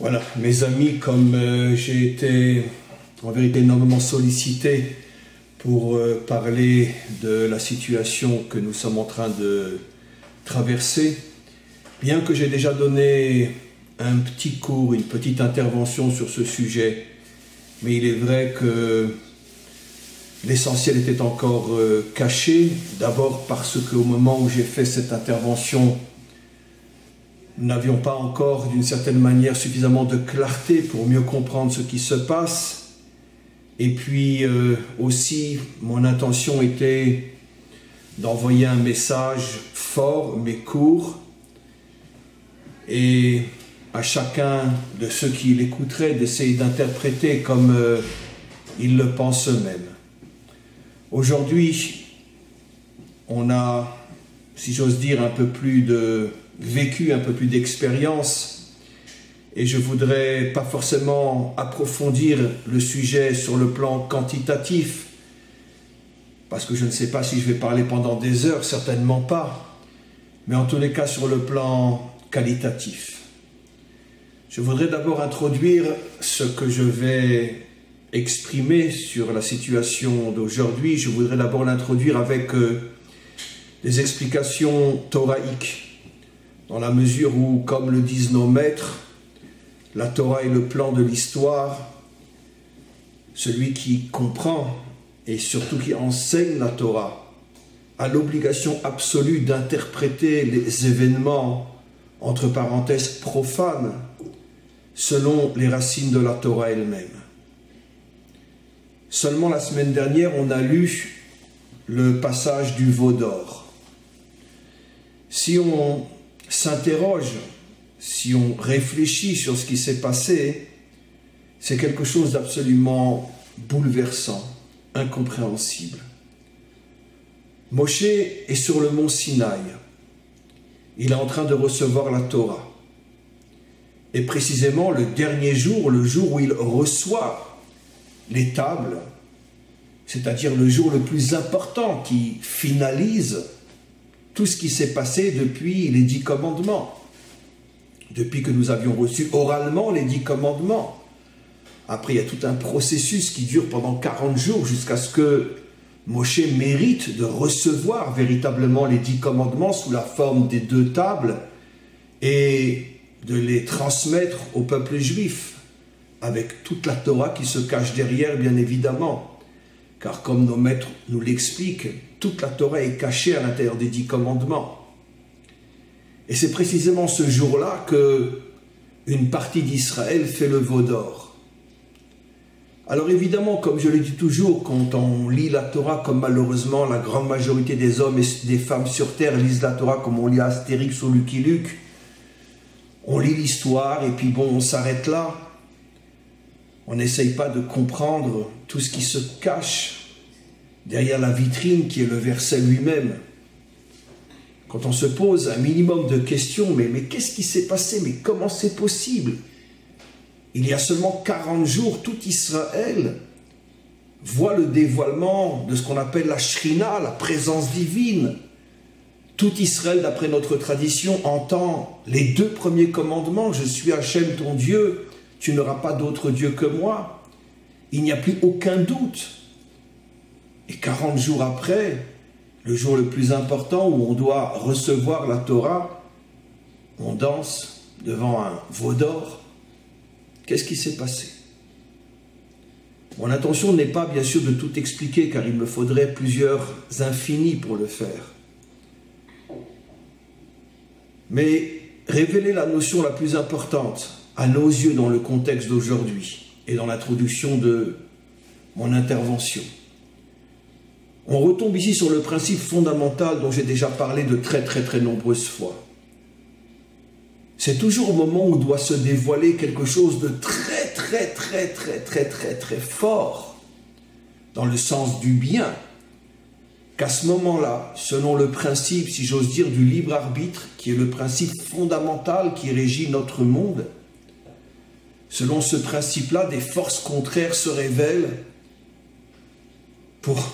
Voilà, mes amis, comme j'ai été en vérité énormément sollicité pour parler de la situation que nous sommes en train de traverser, bien que j'ai déjà donné un petit cours, une petite intervention sur ce sujet, mais il est vrai que l'essentiel était encore caché, d'abord parce qu'au moment où j'ai fait cette intervention, nous n'avions pas encore, d'une certaine manière, suffisamment de clarté pour mieux comprendre ce qui se passe. Et puis aussi, mon intention était d'envoyer un message fort mais court, et à chacun de ceux qui l'écouteraient d'essayer d'interpréter comme ils le pensent eux-mêmes. Aujourd'hui, on a, si j'ose dire, un peu plus de vécu, un peu plus d'expérience, et je voudrais pas forcément approfondir le sujet sur le plan quantitatif, parce que je ne sais pas si je vais parler pendant des heures, certainement pas, mais en tous les cas sur le plan qualitatif. Je voudrais d'abord introduire ce que je vais exprimer sur la situation d'aujourd'hui. Je voudrais d'abord l'introduire avec des explications thoraïques, dans la mesure où, comme le disent nos maîtres, la Torah est le plan de l'histoire. Celui qui comprend et surtout qui enseigne la Torah a l'obligation absolue d'interpréter les événements, entre parenthèses, profanes, selon les racines de la Torah elle-même. Seulement la semaine dernière, on a lu le passage du veau d'or. Si on s'interroge, si on réfléchit sur ce qui s'est passé, c'est quelque chose d'absolument bouleversant, incompréhensible. Moshe est sur le mont Sinaï. Il est en train de recevoir la Torah. Et précisément le dernier jour, le jour où il reçoit les tables, c'est-à-dire le jour le plus important qui finalise tout ce qui s'est passé depuis les 10 commandements, depuis que nous avions reçu oralement les 10 commandements. Après, il y a tout un processus qui dure pendant 40 jours jusqu'à ce que Moshe mérite de recevoir véritablement les 10 commandements sous la forme des 2 tables et de les transmettre au peuple juif, avec toute la Torah qui se cache derrière, bien évidemment. Car comme nos maîtres nous l'expliquent, toute la Torah est cachée à l'intérieur des 10 commandements. Et c'est précisément ce jour-là que une partie d'Israël fait le veau d'or. Alors évidemment, comme je le dis toujours, quand on lit la Torah, comme malheureusement la grande majorité des hommes et des femmes sur terre lisent la Torah comme on lit Astérix ou Lucky Luke, on lit l'histoire et puis bon, on s'arrête là. On n'essaye pas de comprendre tout ce qui se cache derrière la vitrine qui est le verset lui-même. Quand on se pose un minimum de questions, mais qu'est-ce qui s'est passé? Mais comment c'est possible? Il y a seulement 40 jours, tout Israël voit le dévoilement de ce qu'on appelle la Shrina, la présence divine. Tout Israël, d'après notre tradition, entend les 2 premiers commandements. Je suis Hachem ton Dieu, tu n'auras pas d'autre Dieu que moi. Il n'y a plus aucun doute. Et 40 jours après, le jour le plus important où on doit recevoir la Torah, on danse devant un veau d'or. Qu'est-ce qui s'est passé? Mon intention n'est pas bien sûr de tout expliquer, car il me faudrait plusieurs infinis pour le faire. Mais révéler la notion la plus importante à nos yeux dans le contexte d'aujourd'hui et dans l'introduction de mon intervention. On retombe ici sur le principe fondamental dont j'ai déjà parlé de très nombreuses fois. C'est toujours au moment où doit se dévoiler quelque chose de très fort, dans le sens du bien, qu'à ce moment-là, selon le principe, si j'ose dire, du libre arbitre, qui est le principe fondamental qui régit notre monde, selon ce principe-là, des forces contraires se révèlent pour,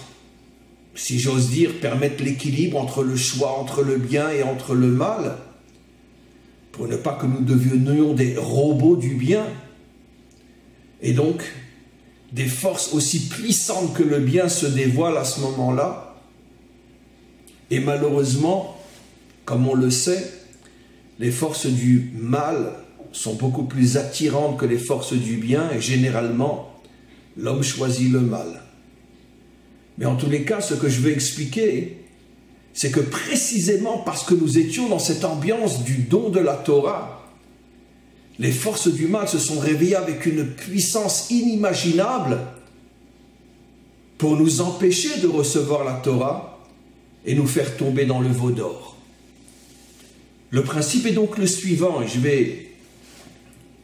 si j'ose dire, permettre l'équilibre entre le choix, entre le bien et entre le mal, pour ne pas que nous devenions des robots du bien. Et donc, des forces aussi puissantes que le bien se dévoilent à ce moment-là. Et malheureusement, comme on le sait, les forces du mal sont beaucoup plus attirantes que les forces du bien, et généralement, l'homme choisit le mal. Mais en tous les cas, ce que je veux expliquer, c'est que précisément parce que nous étions dans cette ambiance du don de la Torah, les forces du mal se sont réveillées avec une puissance inimaginable pour nous empêcher de recevoir la Torah et nous faire tomber dans le veau d'or. Le principe est donc le suivant, et je vais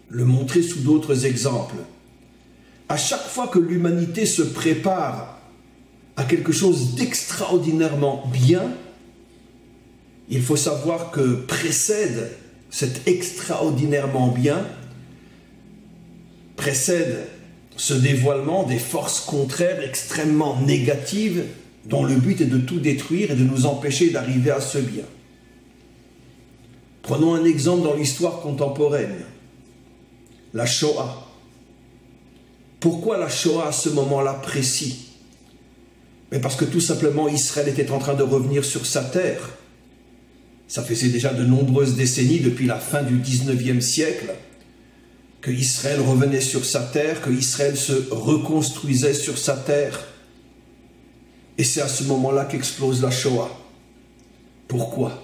le montrer sous d'autres exemples. À chaque fois que l'humanité se prépare à quelque chose d'extraordinairement bien, il faut savoir que précède cet extraordinairement bien, précède ce dévoilement des forces contraires extrêmement négatives dont le but est de tout détruire et de nous empêcher d'arriver à ce bien. Prenons un exemple dans l'histoire contemporaine, la Shoah. Pourquoi la Shoah à ce moment-là précis? Mais parce que tout simplement Israël était en train de revenir sur sa terre. Ça faisait déjà de nombreuses décennies, depuis la fin du 19e siècle, que Israël revenait sur sa terre, que Israël se reconstruisait sur sa terre. Et c'est à ce moment-là qu'explose la Shoah. Pourquoi?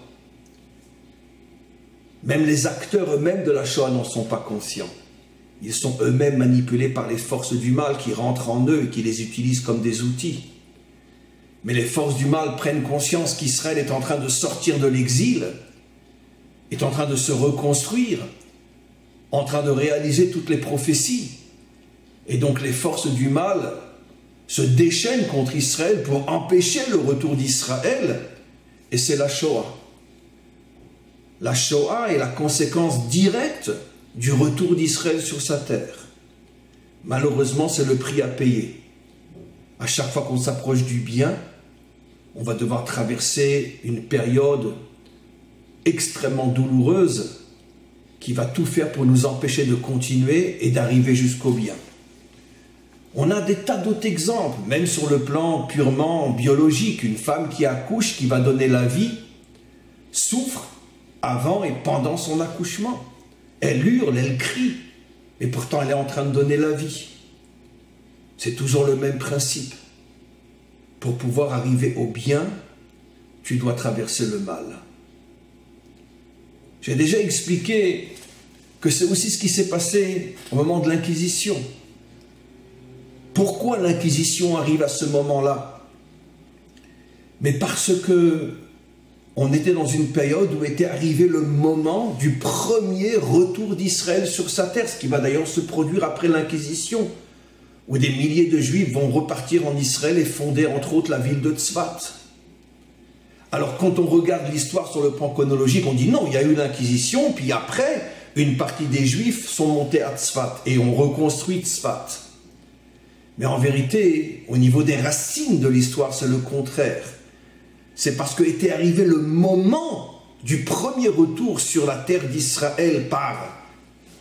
Même les acteurs eux-mêmes de la Shoah n'en sont pas conscients. Ils sont eux-mêmes manipulés par les forces du mal qui rentrent en eux et qui les utilisent comme des outils. Mais les forces du mal prennent conscience qu'Israël est en train de sortir de l'exil, est en train de se reconstruire, en train de réaliser toutes les prophéties. Et donc les forces du mal se déchaînent contre Israël pour empêcher le retour d'Israël. Et c'est la Shoah. La Shoah est la conséquence directe du retour d'Israël sur sa terre. Malheureusement, c'est le prix à payer. À chaque fois qu'on s'approche du bien, on va devoir traverser une période extrêmement douloureuse qui va tout faire pour nous empêcher de continuer et d'arriver jusqu'au bien. On a des tas d'autres exemples, même sur le plan purement biologique. Une femme qui accouche, qui va donner la vie, souffre avant et pendant son accouchement. Elle hurle, elle crie, et pourtant elle est en train de donner la vie. C'est toujours le même principe. Pour pouvoir arriver au bien, tu dois traverser le mal. J'ai déjà expliqué que c'est aussi ce qui s'est passé au moment de l'Inquisition. Pourquoi l'Inquisition arrive à ce moment-là? Mais parce que on était dans une période où était arrivé le moment du premier retour d'Israël sur sa terre, ce qui va d'ailleurs se produire après l'Inquisition, où des milliers de Juifs vont repartir en Israël et fonder entre autres la ville de Tzfat. Alors quand on regarde l'histoire sur le plan chronologique, on dit non, il y a eu l'Inquisition, puis après, une partie des Juifs sont montés à Tzfat et ont reconstruit Tzfat. Mais en vérité, au niveau des racines de l'histoire, c'est le contraire. C'est parce qu'était arrivé le moment du premier retour sur la terre d'Israël par,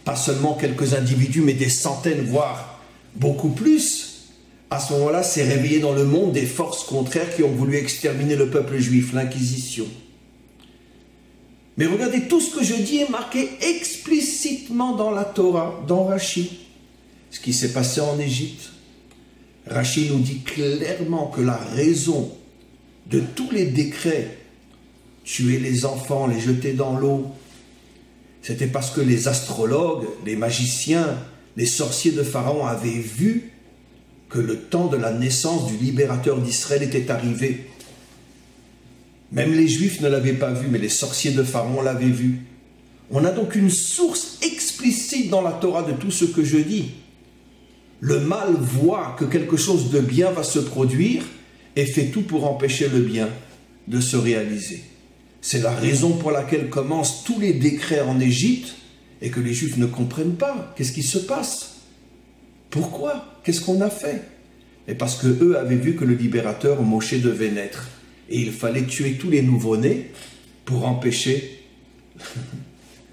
pas seulement quelques individus, mais des centaines, voire beaucoup plus. À ce moment-là, s'est réveillé dans le monde des forces contraires qui ont voulu exterminer le peuple juif, l'Inquisition. Mais regardez, tout ce que je dis est marqué explicitement dans la Torah, dans Rashi. Ce qui s'est passé en Égypte. Rashi nous dit clairement que la raison de tous les décrets, tuer les enfants, les jeter dans l'eau, c'était parce que les astrologues, les magiciens, les sorciers de Pharaon avaient vu que le temps de la naissance du libérateur d'Israël était arrivé. Même les Juifs ne l'avaient pas vu, mais les sorciers de Pharaon l'avaient vu. On a donc une source explicite dans la Torah de tout ce que je dis. Le mal voit que quelque chose de bien va se produire et fait tout pour empêcher le bien de se réaliser. C'est la raison pour laquelle commencent tous les décrets en Égypte et que les Juifs ne comprennent pas. Qu'est-ce qui se passe? Pourquoi? Qu'est-ce qu'on a fait? Et parce qu'eux avaient vu que le libérateur Moshe devait naître. Et il fallait tuer tous les nouveau-nés pour empêcher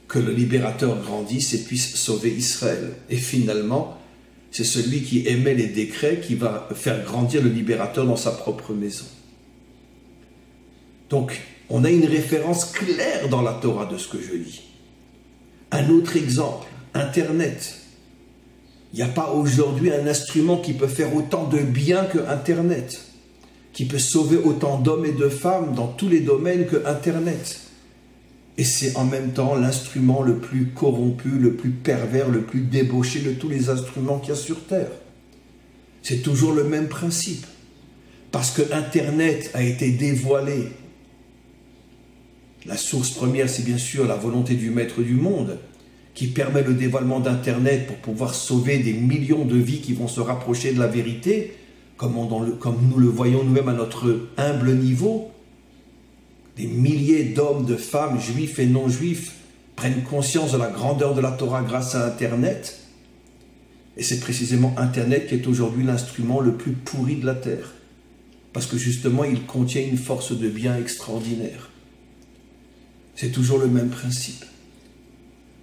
que le libérateur grandisse et puisse sauver Israël. Et finalement, c'est celui qui émet les décrets qui va faire grandir le libérateur dans sa propre maison. Donc, on a une référence claire dans la Torah de ce que je lis. Un autre exemple, Internet. Il n'y a pas aujourd'hui un instrument qui peut faire autant de bien que Internet, qui peut sauver autant d'hommes et de femmes dans tous les domaines que Internet. Et c'est en même temps l'instrument le plus corrompu, le plus pervers, le plus débauché de tous les instruments qu'il y a sur Terre. C'est toujours le même principe. Parce que Internet a été dévoilé. La source première, c'est bien sûr la volonté du maître du monde, qui permet le dévoilement d'Internet pour pouvoir sauver des millions de vies qui vont se rapprocher de la vérité, comme nous le voyons nous-mêmes à notre humble niveau. Des milliers d'hommes, de femmes, juifs et non-juifs, prennent conscience de la grandeur de la Torah grâce à Internet. Et c'est précisément Internet qui est aujourd'hui l'instrument le plus pourri de la terre. Parce que justement, il contient une force de bien extraordinaire. C'est toujours le même principe.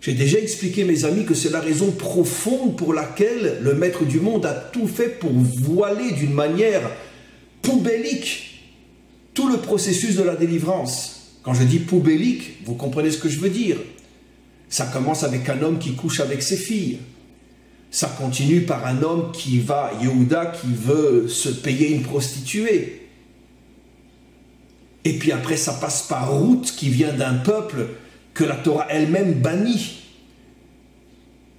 J'ai déjà expliqué, mes amis, que c'est la raison profonde pour laquelle le maître du monde a tout fait pour voiler d'une manière poubellique tout le processus de la délivrance. Quand je dis poubellique, vous comprenez ce que je veux dire. Ça commence avec un homme qui couche avec ses filles. Ça continue par un homme qui va, Yehuda, qui veut se payer une prostituée. Et puis après, ça passe par Ruth, qui vient d'un peuple que la Torah elle-même bannit.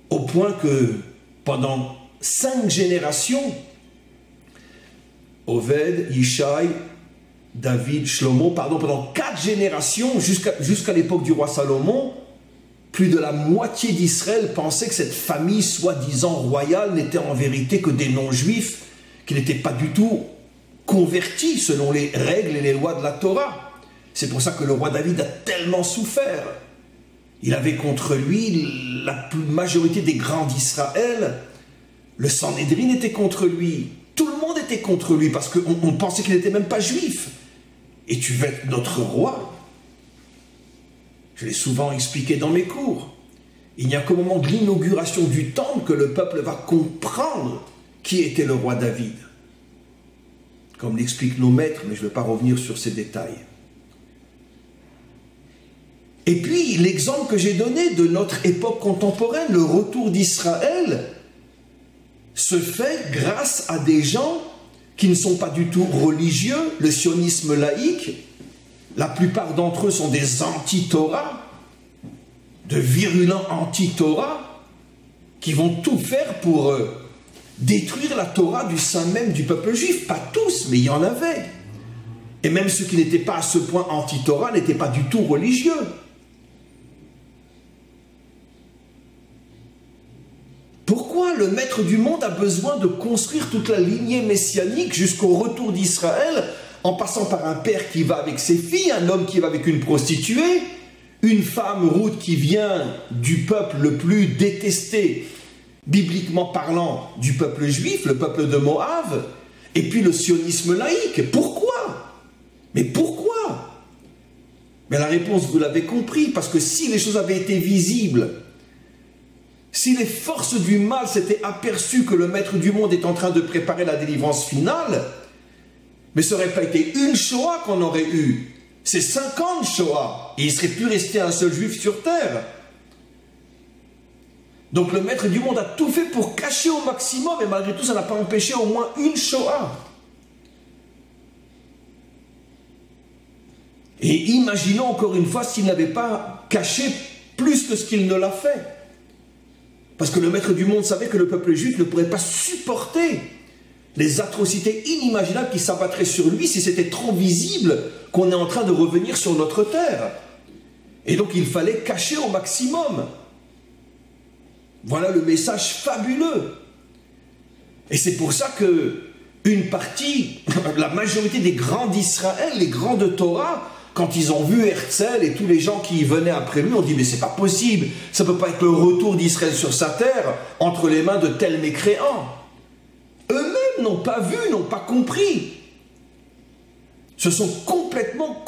Au point que pendant 5 générations, Oved, Yishai, David, Shlomo, pendant 4 générations, jusqu'à l'époque du roi Salomon, plus de la moitié d'Israël pensait que cette famille soi-disant royale n'était en vérité que des non-juifs, qui n'étaient pas du tout convertis selon les règles et les lois de la Torah. C'est pour ça que le roi David a tellement souffert. Il avait contre lui la majorité des grands d'Israël. Le Sanhédrin était contre lui. Tout le monde était contre lui parce qu'on pensait qu'il n'était même pas juif. Et tu veux être notre roi? Je l'ai souvent expliqué dans mes cours. Il n'y a qu'au moment de l'inauguration du temple que le peuple va comprendre qui était le roi David. Comme l'expliquent nos maîtres, mais je ne vais pas revenir sur ces détails. Et puis, l'exemple que j'ai donné de notre époque contemporaine, le retour d'Israël, se fait grâce à des gens qui ne sont pas du tout religieux, le sionisme laïque. La plupart d'entre eux sont des anti-Torah, de virulents anti-Torah, qui vont tout faire pour détruire la Torah du sein même du peuple juif. Pas tous, mais il y en avait. Et même ceux qui n'étaient pas à ce point anti-Torah n'étaient pas du tout religieux. Pourquoi le maître du monde a besoin de construire toute la lignée messianique jusqu'au retour d'Israël, en passant par un père qui va avec ses filles, un homme qui va avec une prostituée, une femme, Ruth, qui vient du peuple le plus détesté, bibliquement parlant, du peuple juif, le peuple de Moab, et puis le sionisme laïque? Pourquoi? Mais pourquoi? Mais la réponse, vous l'avez compris, parce que si les choses avaient été visibles, si les forces du mal s'étaient aperçues que le maître du monde est en train de préparer la délivrance finale, mais ce n'aurait pas été une Shoah qu'on aurait eue, c'est 50 Shoah, et il ne serait plus resté un seul juif sur terre. Donc le maître du monde a tout fait pour cacher au maximum, et malgré tout ça n'a pas empêché au moins une Shoah. Et imaginons encore une fois s'il n'avait pas caché plus que ce qu'il ne l'a fait. Parce que le maître du monde savait que le peuple juif ne pourrait pas supporter les atrocités inimaginables qui s'abattraient sur lui si c'était trop visible qu'on est en train de revenir sur notre terre. Et donc il fallait cacher au maximum. Voilà le message fabuleux. Et c'est pour ça que une partie, la majorité des grands d'Israël, les grands de Torah, quand ils ont vu Herzl et tous les gens qui venaient après lui, on dit mais c'est pas possible, ça peut pas être le retour d'Israël sur sa terre entre les mains de tels mécréants. Eux-mêmes n'ont pas vu, n'ont pas compris. Se sont complètement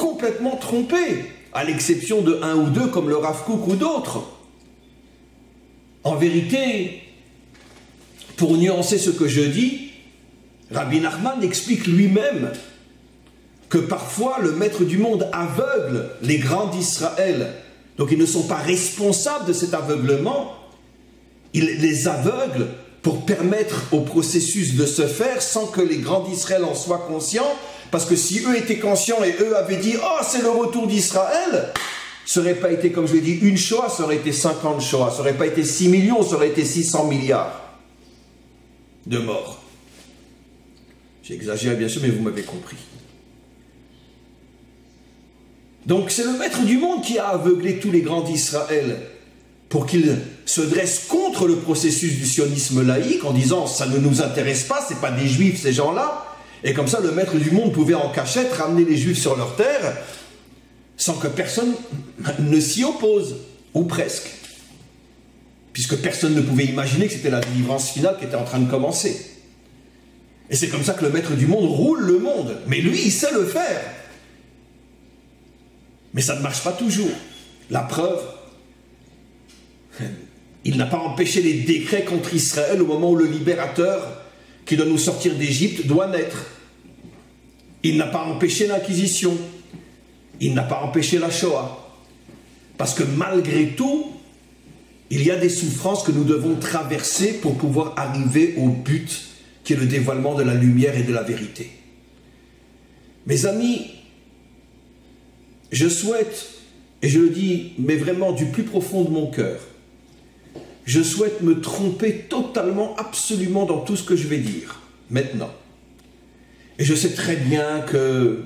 trompés. à l'exception de un ou deux comme le Rav Kook ou d'autres. En vérité, pour nuancer ce que je dis, Rabbi Nachman explique lui-même que parfois le maître du monde aveugle les grands d'Israël. Donc ils ne sont pas responsables de cet aveuglement. Il les aveugle pour permettre au processus de se faire sans que les grands d'Israël en soient conscients. Parce que si eux étaient conscients et eux avaient dit « Oh, c'est le retour d'Israël », ça n'aurait pas été, comme je l'ai dit, une Shoah, ça aurait été 50 Shoah. Ça n'aurait pas été 6 millions, ça aurait été 600 milliards de morts. J'exagère bien sûr, mais vous m'avez compris. Donc c'est le maître du monde qui a aveuglé tous les grands d'Israël pour qu'ils se dressent contre le processus du sionisme laïque en disant « ça ne nous intéresse pas, ce n'est pas des juifs ces gens-là ». Et comme ça le maître du monde pouvait en cachette ramener les juifs sur leur terre sans que personne ne s'y oppose, ou presque. Puisque personne ne pouvait imaginer que c'était la délivrance finale qui était en train de commencer. Et c'est comme ça que le maître du monde roule le monde. Mais lui, il sait le faire. Mais ça ne marche pas toujours. La preuve, il n'a pas empêché les décrets contre Israël au moment où le libérateur qui doit nous sortir d'Égypte doit naître. Il n'a pas empêché l'Inquisition. Il n'a pas empêché la Shoah. Parce que malgré tout, il y a des souffrances que nous devons traverser pour pouvoir arriver au but qui est le dévoilement de la lumière et de la vérité. Mes amis, je souhaite, et je le dis, mais vraiment du plus profond de mon cœur, je souhaite me tromper totalement, absolument dans tout ce que je vais dire, maintenant. Et je sais très bien que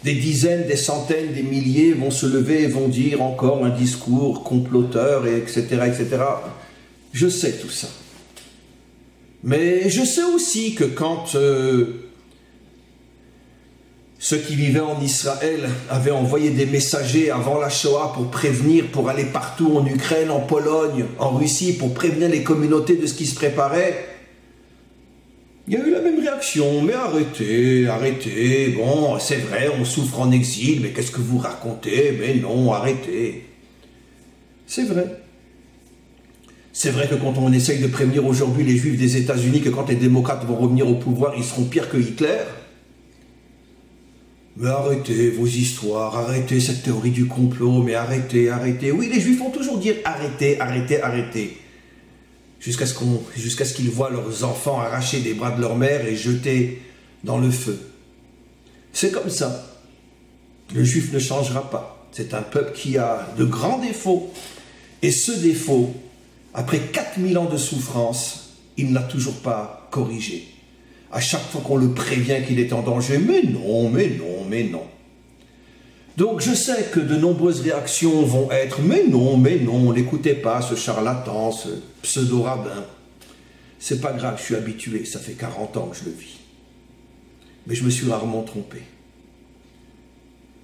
des dizaines, des centaines, des milliers vont se lever et vont dire encore un discours comploteur, etc., etc. Je sais tout ça. Mais je sais aussi que quand ceux qui vivaient en Israël avaient envoyé des messagers avant la Shoah pour prévenir, pour aller partout en Ukraine, en Pologne, en Russie, pour prévenir les communautés de ce qui se préparait, il y a eu la même réaction. Mais arrêtez, arrêtez, bon, c'est vrai, on souffre en exil, mais qu'est-ce que vous racontez? Mais non, arrêtez. C'est vrai. C'est vrai que quand on essaye de prévenir aujourd'hui les Juifs des États-Unis que quand les démocrates vont revenir au pouvoir, ils seront pires que Hitler. Mais arrêtez vos histoires, arrêtez cette théorie du complot, mais arrêtez, arrêtez. Oui, les Juifs vont toujours dire arrêtez, arrêtez, arrêtez. Jusqu'à ce qu'ils voient leurs enfants arrachés des bras de leur mère et jetés dans le feu. C'est comme ça. Le Juif ne changera pas. C'est un peuple qui a de grands défauts. Et ce défaut, après 4000 ans de souffrance, il n'a toujours pas corrigé. À chaque fois qu'on le prévient qu'il est en danger, mais non, mais non, mais non. Donc je sais que de nombreuses réactions vont être « mais non, n'écoutez pas ce charlatan, ce pseudo-rabbin ». C'est pas grave, je suis habitué, ça fait 40 ans que je le vis. Mais je me suis rarement trompé.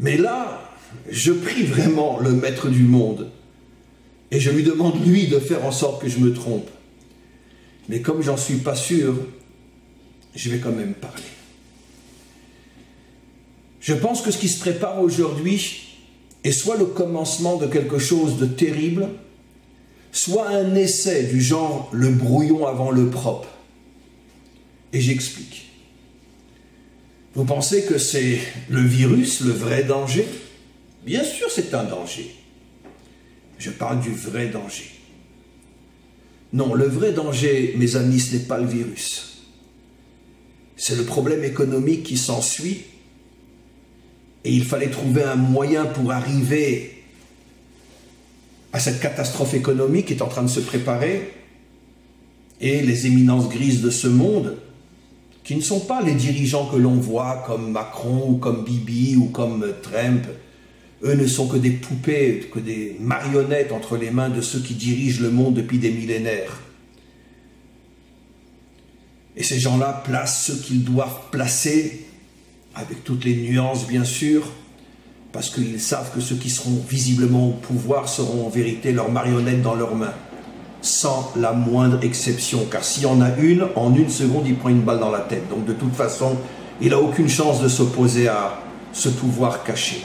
Mais là, je prie vraiment le maître du monde et je lui demande lui de faire en sorte que je me trompe. Mais comme j'en suis pas sûr, je vais quand même parler. Je pense que ce qui se prépare aujourd'hui est soit le commencement de quelque chose de terrible, soit un essai du genre le brouillon avant le propre. Et j'explique. Vous pensez que c'est le virus, le vrai danger? Bien sûr, c'est un danger. Je parle du vrai danger. Non, le vrai danger, mes amis, ce n'est pas le virus. C'est le problème économique qui s'ensuit. Et il fallait trouver un moyen pour arriver à cette catastrophe économique qui est en train de se préparer. Et les éminences grises de ce monde, qui ne sont pas les dirigeants que l'on voit comme Macron ou comme Bibi ou comme Trump, eux ne sont que des poupées, que des marionnettes entre les mains de ceux qui dirigent le monde depuis des millénaires. Et ces gens-là placent ceux qu'ils doivent placer, avec toutes les nuances bien sûr, parce qu'ils savent que ceux qui seront visiblement au pouvoir seront en vérité leurs marionnettes dans leurs mains, sans la moindre exception, car s'il y en a une, en une seconde, il prend une balle dans la tête. Donc de toute façon, il n'a aucune chance de s'opposer à ce pouvoir caché.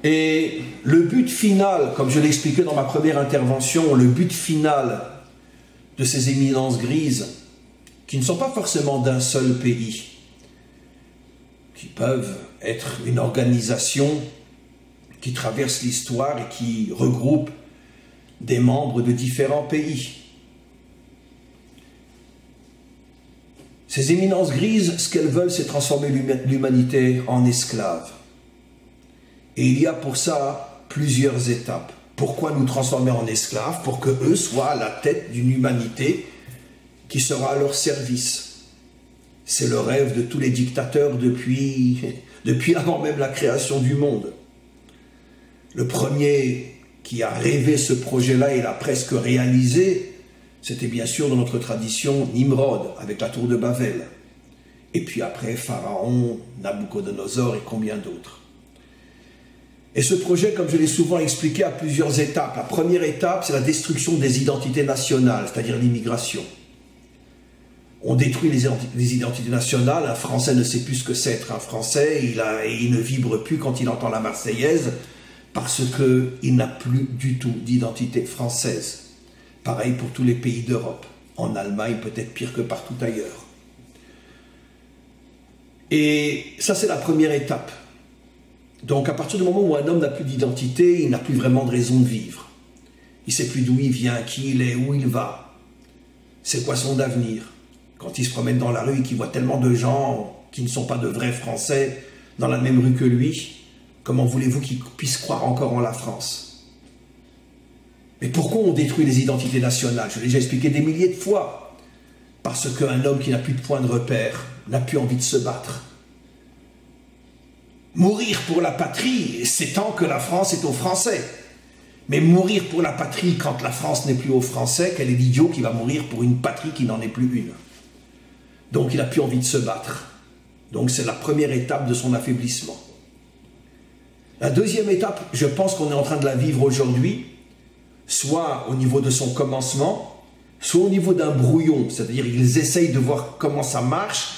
Et le but final, comme je l'ai expliqué dans ma première intervention, le but final de ces éminences grises, qui ne sont pas forcément d'un seul pays, qui peuvent être une organisation qui traverse l'histoire et qui regroupe des membres de différents pays. Ces éminences grises, ce qu'elles veulent, c'est transformer l'humanité en esclave. Et il y a pour ça plusieurs étapes. Pourquoi nous transformer en esclaves? Pour qu'eux soient à la tête d'une humanité qui sera à leur service. C'est le rêve de tous les dictateurs depuis avant même la création du monde. Le premier qui a rêvé ce projet-là et l'a presque réalisé, c'était bien sûr dans notre tradition Nimrod, avec la tour de Babel. Et puis après, Pharaon, Nabuchodonosor et combien d'autres. Et ce projet, comme je l'ai souvent expliqué, a plusieurs étapes. La première étape, c'est la destruction des identités nationales, c'est-à-dire l'immigration. On détruit les identités nationales, un Français ne sait plus ce que c'est être un Français, il ne vibre plus quand il entend la Marseillaise, parce qu'il n'a plus du tout d'identité française. Pareil pour tous les pays d'Europe. En Allemagne, peut-être pire que partout ailleurs. Et ça, c'est la première étape. Donc, à partir du moment où un homme n'a plus d'identité, il n'a plus vraiment de raison de vivre. Il ne sait plus d'où il vient, qui il est, où il va. C'est quoi son avenir? Quand il se promène dans la rue et qu'il voit tellement de gens qui ne sont pas de vrais Français dans la même rue que lui, comment voulez-vous qu'il puisse croire encore en la France? Mais pourquoi on détruit les identités nationales? Je l'ai déjà expliqué des milliers de fois. Parce qu'un homme qui n'a plus de point de repère n'a plus envie de se battre. Mourir pour la patrie, c'est tant que la France est aux Français. Mais mourir pour la patrie quand la France n'est plus aux Français, quel est l'idiot qui va mourir pour une patrie qui n'en est plus une? Donc il n'a plus envie de se battre. Donc c'est la première étape de son affaiblissement. La deuxième étape, je pense qu'on est en train de la vivre aujourd'hui, soit au niveau de son commencement, soit au niveau d'un brouillon, c'est-à-dire ils essayent de voir comment ça marche,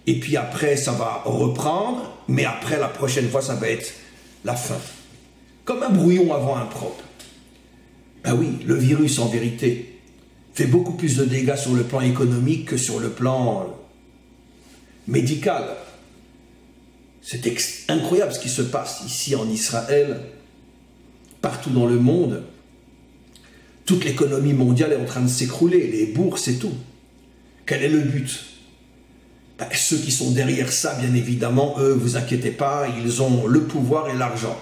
et puis après ça va reprendre, mais après la prochaine fois ça va être la fin. Comme un brouillon avant un propre. Ben oui, le virus en vérité fait beaucoup plus de dégâts sur le plan économique que sur le plan médical. C'est incroyable ce qui se passe ici en Israël, partout dans le monde. Toute l'économie mondiale est en train de s'écrouler, les bourses et tout. Quel est le but? Ben, ceux qui sont derrière ça, bien évidemment, eux, vous inquiétez pas, ils ont le pouvoir et l'argent.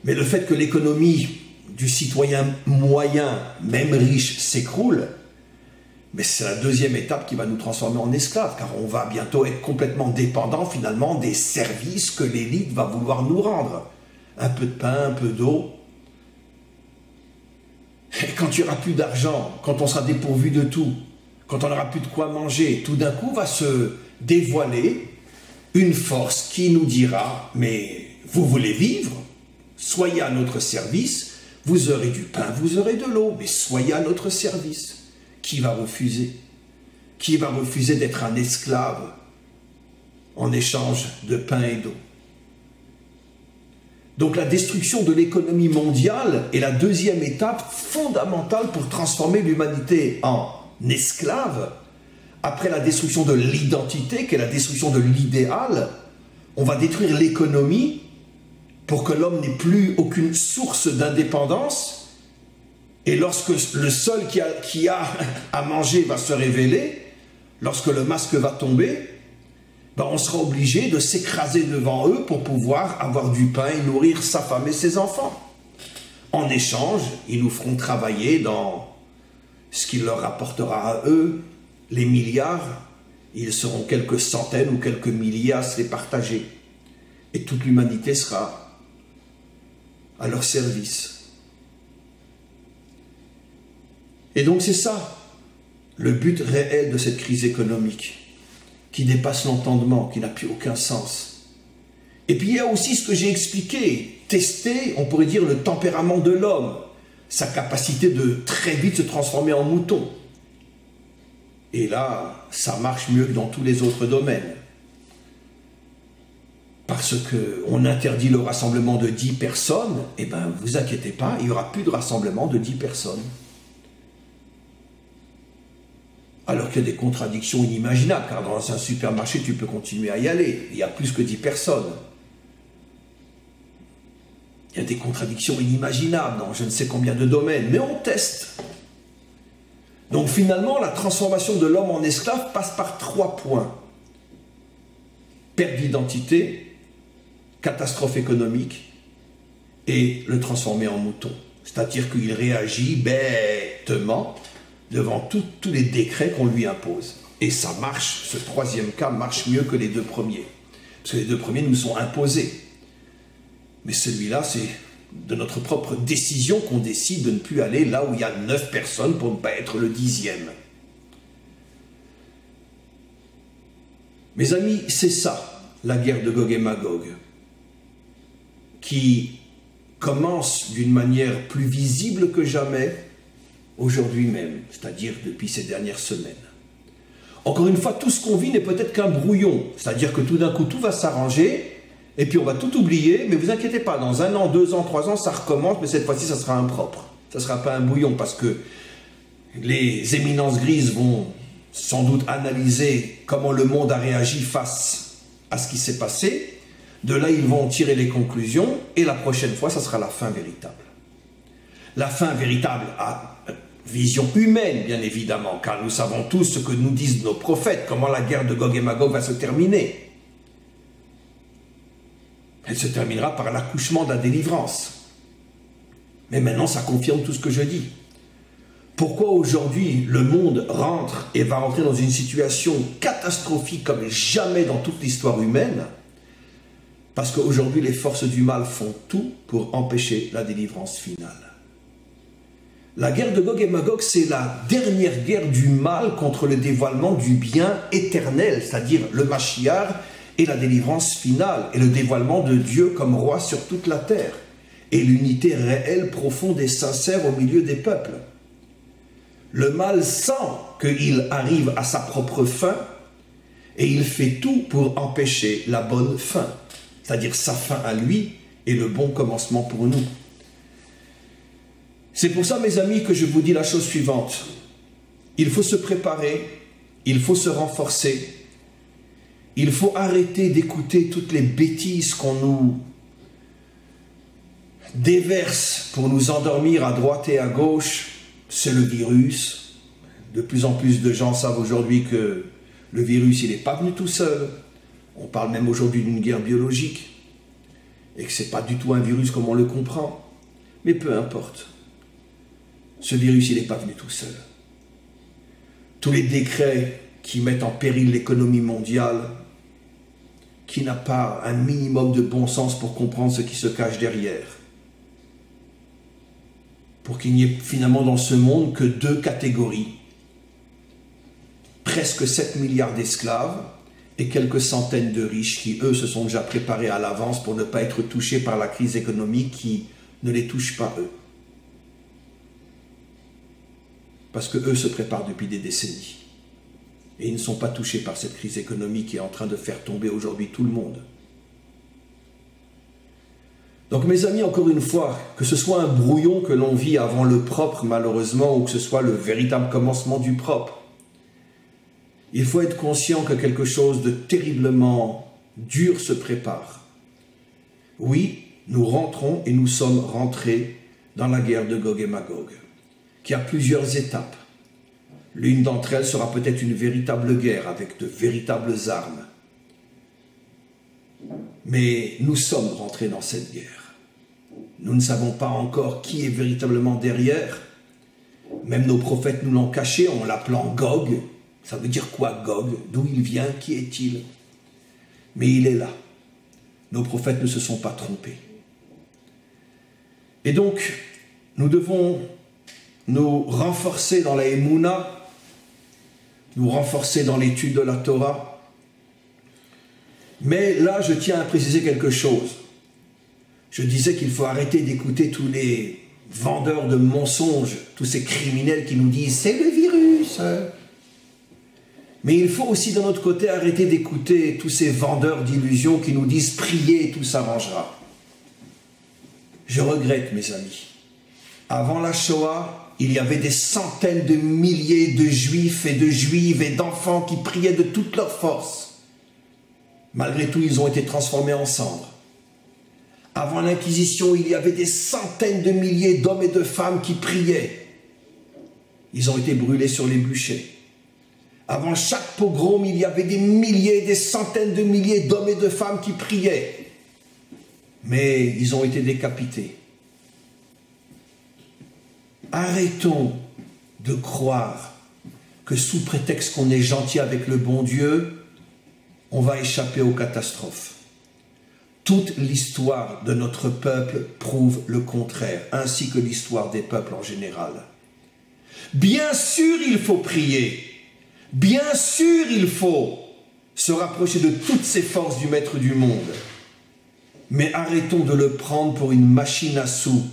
Mais le fait que l'économie du citoyen moyen, même riche, s'écroule, mais c'est la deuxième étape qui va nous transformer en esclaves, car on va bientôt être complètement dépendant finalement des services que l'élite va vouloir nous rendre. Un peu de pain, un peu d'eau. Et quand il n'y aura plus d'argent, quand on sera dépourvu de tout, quand on n'aura plus de quoi manger, tout d'un coup va se dévoiler une force qui nous dira « Mais vous voulez vivre? Soyez à notre service, vous aurez du pain, vous aurez de l'eau, mais soyez à notre service. » Qui va refuser? Qui va refuser d'être un esclave en échange de pain et d'eau? Donc la destruction de l'économie mondiale est la deuxième étape fondamentale pour transformer l'humanité en esclave. Après la destruction de l'identité, qui est la destruction de l'idéal, on va détruire l'économie pour que l'homme n'ait plus aucune source d'indépendance. Et lorsque le seul qui a à manger va se révéler, lorsque le masque va tomber, ben on sera obligé de s'écraser devant eux pour pouvoir avoir du pain et nourrir sa femme et ses enfants. En échange, ils nous feront travailler dans ce qui leur rapportera à eux les milliards. Ils seront quelques centaines ou quelques milliers à se les partager. Et toute l'humanité sera à leur service. Et donc c'est ça, le but réel de cette crise économique, qui dépasse l'entendement, qui n'a plus aucun sens. Et puis il y a aussi ce que j'ai expliqué, tester, on pourrait dire, le tempérament de l'homme, sa capacité de très vite se transformer en mouton. Et là, ça marche mieux que dans tous les autres domaines. parce qu'on interdit le rassemblement de 10 personnes, eh bien, vous inquiétez pas, il n'y aura plus de rassemblement de 10 personnes. Alors qu'il y a des contradictions inimaginables, car dans un supermarché, tu peux continuer à y aller. Il y a plus que 10 personnes. Il y a des contradictions inimaginables dans je ne sais combien de domaines, mais on teste. Donc finalement, la transformation de l'homme en esclave passe par 3 points. Perte d'identité, catastrophe économique et le transformer en mouton. C'est-à-dire qu'il réagit bêtement devant tous les décrets qu'on lui impose. Et ça marche, ce 3e cas marche mieux que les 2 premiers. Parce que les 2 premiers nous sont imposés. Mais celui-là, c'est de notre propre décision qu'on décide de ne plus aller là où il y a 9 personnes pour ne pas être le 10e. Mes amis, c'est ça, la guerre de Gog et Magog, qui commence d'une manière plus visible que jamais aujourd'hui même, c'est-à-dire depuis ces dernières semaines. Encore une fois, tout ce qu'on vit n'est peut-être qu'un brouillon, c'est-à-dire que tout d'un coup, tout va s'arranger, et puis on va tout oublier, mais vous inquiétez pas, dans 1 an, 2 ans, 3 ans, ça recommence, mais cette fois-ci, ça sera impropre. Ça ne sera pas un bouillon, parce que les éminences grises vont sans doute analyser comment le monde a réagi face à ce qui s'est passé. De là, ils vont tirer les conclusions, et la prochaine fois, ça sera la fin véritable. La fin véritable à vision humaine, bien évidemment, car nous savons tous ce que nous disent nos prophètes, comment la guerre de Gog et Magog va se terminer. Elle se terminera par l'accouchement de la délivrance. Mais maintenant, ça confirme tout ce que je dis. Pourquoi aujourd'hui le monde rentre et va rentrer dans une situation catastrophique comme jamais dans toute l'histoire humaine? Parce qu'aujourd'hui, les forces du mal font tout pour empêcher la délivrance finale. La guerre de Gog et Magog, c'est la dernière guerre du mal contre le dévoilement du bien éternel, c'est-à-dire le Mashiach et la délivrance finale, et le dévoilement de Dieu comme roi sur toute la terre, et l'unité réelle, profonde et sincère au milieu des peuples. Le mal sent qu'il arrive à sa propre fin, et il fait tout pour empêcher la bonne fin, c'est-à-dire sa fin à lui et le bon commencement pour nous. C'est pour ça, mes amis, que je vous dis la chose suivante. Il faut se préparer, il faut se renforcer, il faut arrêter d'écouter toutes les bêtises qu'on nous déverse pour nous endormir à droite et à gauche. C'est le virus. De plus en plus de gens savent aujourd'hui que le virus, il n'est pas venu tout seul. On parle même aujourd'hui d'une guerre biologique et que ce n'est pas du tout un virus comme on le comprend. Mais peu importe. Ce virus, il n'est pas venu tout seul. Tous les décrets qui mettent en péril l'économie mondiale, qui n'a pas un minimum de bon sens pour comprendre ce qui se cache derrière. Pour qu'il n'y ait finalement dans ce monde que 2 catégories. Presque 7 milliards d'esclaves et quelques centaines de riches qui, eux, se sont déjà préparés à l'avance pour ne pas être touchés par la crise économique qui ne les touche pas eux. Parce que eux se préparent depuis des décennies. Et ils ne sont pas touchés par cette crise économique qui est en train de faire tomber aujourd'hui tout le monde. Donc mes amis, encore une fois, que ce soit un brouillon que l'on vit avant le propre malheureusement, ou que ce soit le véritable commencement du propre, il faut être conscient que quelque chose de terriblement dur se prépare. Oui, nous rentrons et nous sommes rentrés dans la guerre de Gog et Magog, qui a plusieurs étapes. L'une d'entre elles sera peut-être une véritable guerre avec de véritables armes. Mais nous sommes rentrés dans cette guerre. Nous ne savons pas encore qui est véritablement derrière. Même nos prophètes nous l'ont caché en l'appelant Gog. Ça veut dire quoi Gog? D'où il vient? Qui est-il? Mais il est là. Nos prophètes ne se sont pas trompés. Et donc, nous devons nous renforcer dans la Emouna, nous renforcer dans l'étude de la Torah. Mais là, je tiens à préciser quelque chose. Je disais qu'il faut arrêter d'écouter tous les vendeurs de mensonges, tous ces criminels qui nous disent « c'est le virus ». Mais il faut aussi d'un autre côté arrêter d'écouter tous ces vendeurs d'illusions qui nous disent « priez et tout s'arrangera ». Je regrette, mes amis. Avant la Shoah, il y avait des centaines de milliers de juifs et de juives et d'enfants qui priaient de toute leur force. Malgré tout, ils ont été transformés en cendres. Avant l'Inquisition, il y avait des centaines de milliers d'hommes et de femmes qui priaient. Ils ont été brûlés sur les bûchers. Avant chaque pogrom, il y avait des milliers, des centaines de milliers d'hommes et de femmes qui priaient. Mais ils ont été décapités. Arrêtons de croire que sous prétexte qu'on est gentil avec le bon Dieu, on va échapper aux catastrophes. Toute l'histoire de notre peuple prouve le contraire, ainsi que l'histoire des peuples en général. Bien sûr, il faut prier. Bien sûr, il faut se rapprocher de toutes ces forces du Maître du monde. Mais arrêtons de le prendre pour une machine à sous.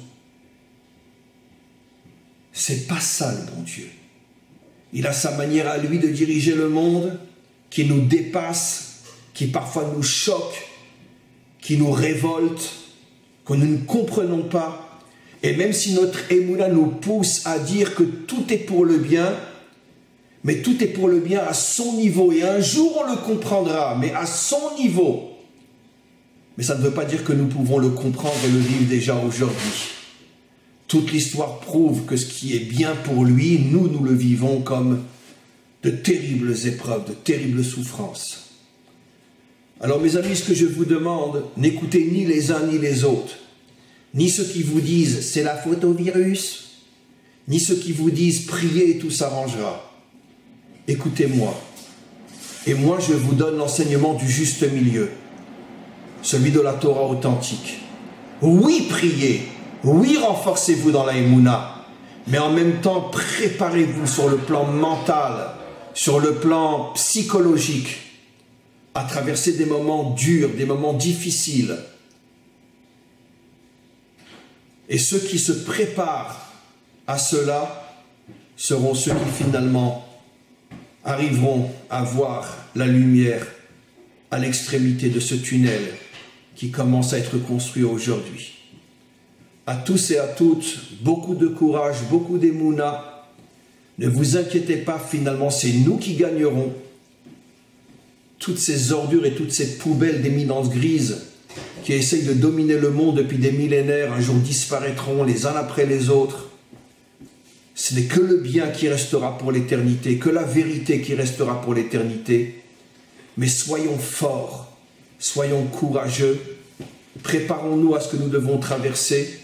C'est pas ça le bon Dieu. Il a sa manière à lui de diriger le monde qui nous dépasse, qui parfois nous choque, qui nous révolte, que nous ne comprenons pas. Et même si notre émouna nous pousse à dire que tout est pour le bien, mais tout est pour le bien à son niveau. Et un jour on le comprendra, mais à son niveau. Mais ça ne veut pas dire que nous pouvons le comprendre et le vivre déjà aujourd'hui. Toute l'histoire prouve que ce qui est bien pour lui, nous le vivons comme de terribles épreuves, de terribles souffrances. Alors mes amis, ce que je vous demande, n'écoutez ni les uns ni les autres, ni ceux qui vous disent c'est la faute au virus, ni ceux qui vous disent priez et tout s'arrangera. Écoutez-moi, et moi je vous donne l'enseignement du juste milieu, celui de la Torah authentique. Oui, priez, oui, renforcez-vous dans la Emouna, mais en même temps, préparez-vous sur le plan mental, sur le plan psychologique, à traverser des moments durs, des moments difficiles. Et ceux qui se préparent à cela seront ceux qui finalement arriveront à voir la lumière à l'extrémité de ce tunnel qui commence à être construit aujourd'hui. À tous et à toutes, beaucoup de courage, beaucoup d'émouna. Ne vous inquiétez pas, finalement, c'est nous qui gagnerons. Toutes ces ordures et toutes ces poubelles d'éminence grise qui essayent de dominer le monde depuis des millénaires, un jour disparaîtront les uns après les autres. Ce n'est que le bien qui restera pour l'éternité, que la vérité qui restera pour l'éternité. Mais soyons forts, soyons courageux, préparons-nous à ce que nous devons traverser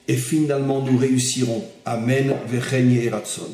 et finalement nous réussirons. Amen, Vecheni et Ratson.